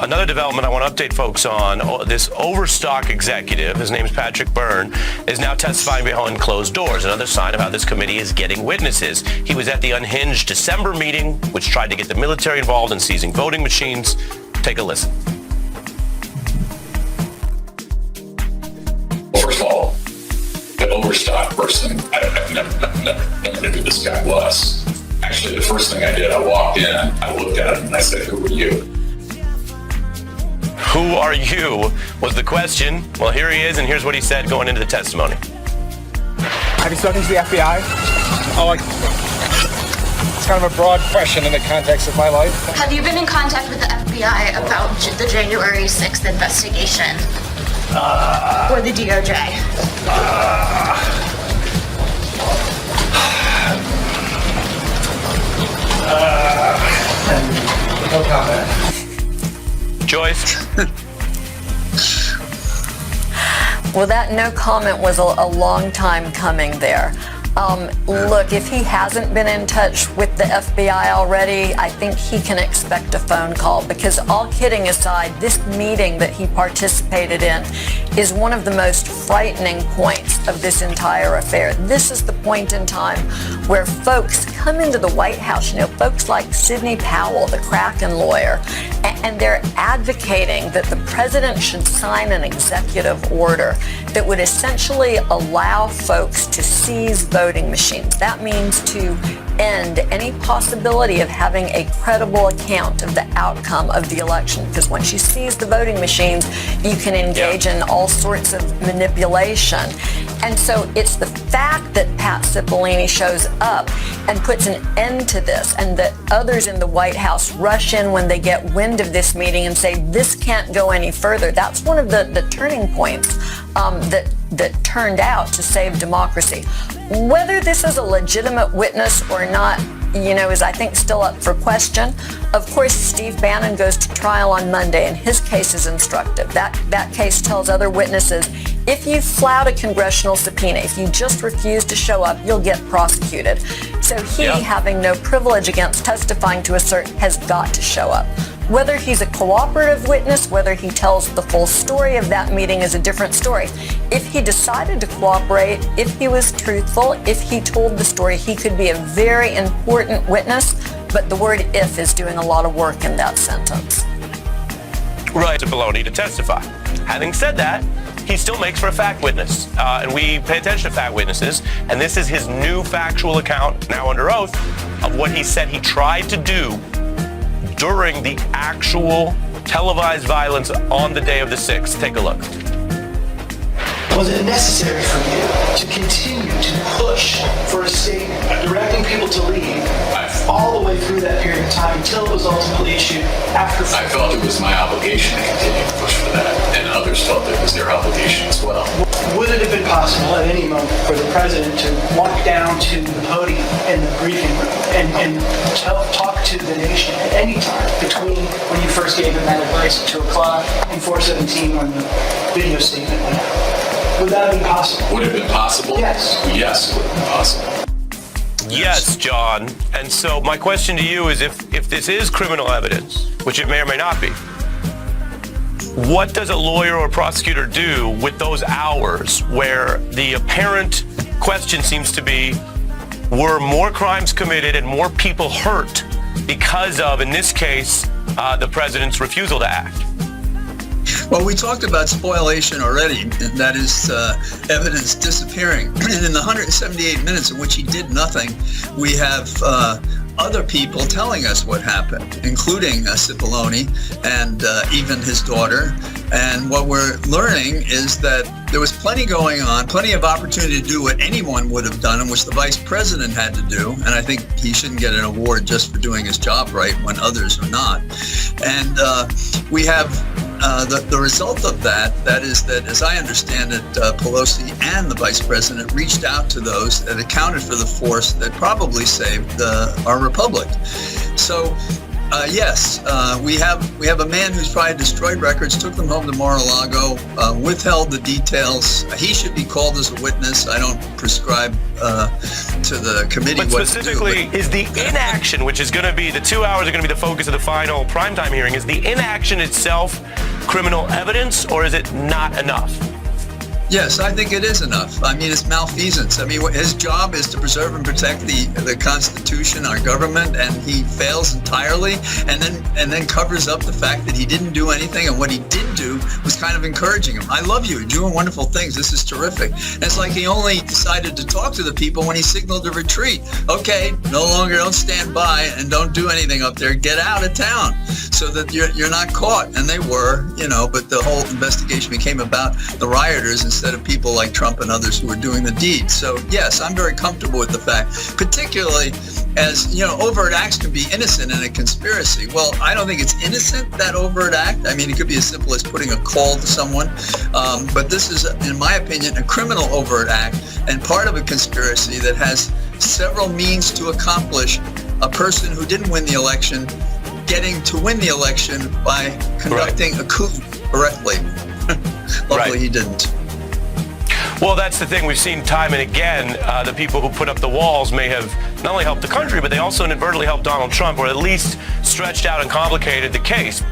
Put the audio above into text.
Another development I want to update folks on, this Overstock executive, his name's Patrick Byrne, is now testifying behind closed doors. Another sign of how this committee is getting witnesses. He was at the unhinged December meeting, which tried to get the military involved in seizing voting machines. Take a listen. First of all, the Overstock person, I've never knew who this guy was. Actually, the first thing I did, I walked in, I looked at him, and I said, "Who are you?" Who are you was the question. Well, here he is, and here's what he said going into the testimony. Have you spoken to the FBI? It's kind of a broad question in the context of my life. Have you been in contact with the FBI about the January 6th investigation? Or the DOJ? No comment. Joyce? Well, that no comment was a long time coming there. Look, if he hasn't been in touch with the FBI already, I think he can expect a phone call, because all kidding aside, this meeting that he participated in is one of the most frightening points of this entire affair. This is the point in time where folks come into the White House, folks like Sidney Powell, the Kraken lawyer, and they're advocating that the president should sign an executive order that would essentially allow folks to seize voting machines. That means to end any possibility of having a credible account of the outcome of the election, because once you seize the voting machines, you can engage in all sorts of manipulation. And so it's the fact that Pat Cipollone shows up and puts an end to this, and that others in the White House rush in when they get wind of this meeting and say, this can't go any further. That's one of the turning points that turned out to save democracy. Whether this is a legitimate witness or not, is I think still up for question. Of course, Steve Bannon goes to trial on Monday, and his case is instructive. That case tells other witnesses, if you flout a congressional subpoena, if you just refuse to show up, you'll get prosecuted. So he, having no privilege against testifying to assert, has got to show up. Whether he's a cooperative witness, whether he tells the full story of that meeting is a different story. If he decided to cooperate, if he was truthful, if he told the story, he could be a very important witness, but the word "if" is doing a lot of work in that sentence. Right, to Cipollone to testify. Having said that, he still makes for a fact witness, and we pay attention to fact witnesses, and this is his new factual account, now under oath, of what he said he tried to do during the actual televised violence on the day of the 6th. Take a look. Was it necessary for you to continue to push for a statement, directing people to leave all the way through that period of time until it was ultimately issued after? I felt it was my obligation to continue to push for that, and others felt it was their obligation as well. Would it have been possible at any moment for the president to walk down to the podium in the briefing room and talk to the nation at any time between when you first gave him that advice at 2 o'clock and 4:17 when the video statement went out? Would that have been possible? Would it have been possible? Yes. Yes, it would have been possible. Yes, John. And so my question to you is, if this is criminal evidence, which it may or may not be, what does a lawyer or prosecutor do with those hours where the apparent question seems to be, were more crimes committed and more people hurt because of, in this case, the president's refusal to act? Well, we talked about spoliation already, and that is evidence disappearing. And in the 178 minutes in which he did nothing, we have other people telling us what happened, including Cipollone and even his daughter. And what we're learning is that there was plenty going on, plenty of opportunity to do what anyone would have done and which the vice president had to do. And I think he shouldn't get an award just for doing his job right when others are not. And we have the result of that is that, as I understand it, Pelosi and the vice president reached out to those that accounted for the force that probably saved our republic. So Yes, we have a man who's probably destroyed records, took them home to Mar-a-Lago, withheld the details. He should be called as a witness. I don't prescribe to the committee But what specifically, to do. is the inaction, which is going to be the 2 hours are going to be the focus of the final primetime hearing, is the inaction itself criminal evidence, or is it not enough? Yes, I think it is enough. I mean, it's malfeasance. I mean, his job is to preserve and protect the Constitution, our government, and he fails entirely, and then covers up the fact that he didn't do anything, and what he did do was kind of encouraging him. I love you. You're doing wonderful things. This is terrific. And it's like he only decided to talk to the people when he signaled a retreat. Okay, no longer don't stand by and don't do anything up there. Get out of town so that you're not caught. And they were, but the whole investigation became about the rioters instead of people like Trump and others who were doing the deed. So yes, I'm very comfortable with the fact, particularly as, overt acts can be innocent in a conspiracy. Well, I don't think it's innocent, that overt act. I mean, it could be as simple as putting a call to someone. But this is, in my opinion, a criminal overt act and part of a conspiracy that has several means to accomplish a person who didn't win the election getting to win the election by conducting a coup correctly. Luckily, he didn't. Well, that's the thing. We've seen time and again, the people who put up the walls may have not only helped the country, but they also inadvertently helped Donald Trump, or at least stretched out and complicated the case.